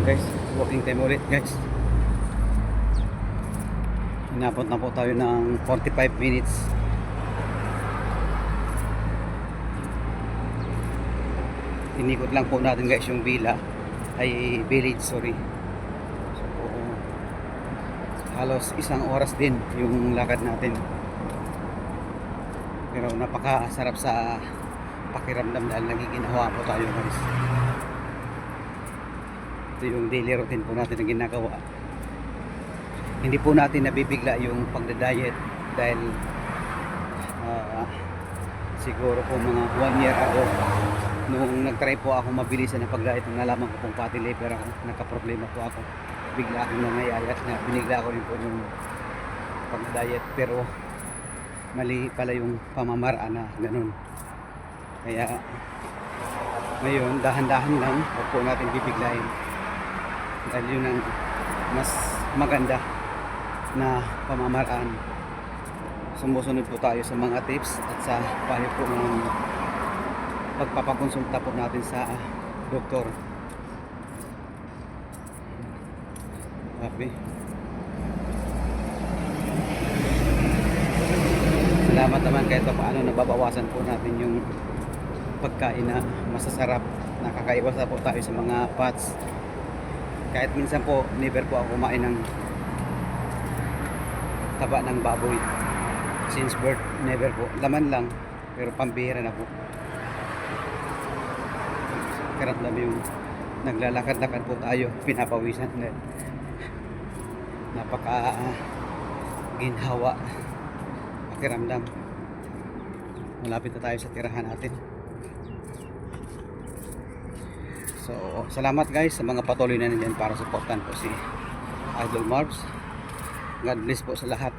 guys, walking time ulit guys. Inabot na po tayo ng 45 minutes. Inikot lang po natin guys yung village, sorry. So halos isang oras din yung lakad natin, pero napakasarap sa pakiramdam dahil nagiginawa po tayo guys. Ito yung daily routine po natin na ginagawa. Hindi po natin nabibigla yung pagda-diet dahil siguro po mga 1 year ago nung nag-try po ako mabilisan na pag-diet, nung nalaman ko pong fatty liver ako, nagka-problema po ako, bigla akong nangayayat na binigla ko rin po yung pag-diet, pero mali pala yung pamamaraan na ganun. Kaya ngayon dahan-dahan lang, huwag po natin bibiglayin dahil yun ang mas maganda na pamamaraan. Sumusunod po tayo sa mga tips at sa payo po ng pagpapakonsulta po natin sa doktor. Okay. Salamat naman kahit paano nababawasan po natin yung pagkain na masasarap. Nakakaiwas na po tayo sa mga fats. Kahit minsan po never po ako kumain ng taba ng baboy since birth, never po. Laman lang, pero pambihira na po. Karamdam yung naglalakad-lakad po tayo, pinapawisan na napaka ginhawa pakiramdam. Malapit na tayo sa tirahan natin. So salamat guys sa mga patuloy na nandiyan para supportan po si Idol Marbs. God bless po sa lahat.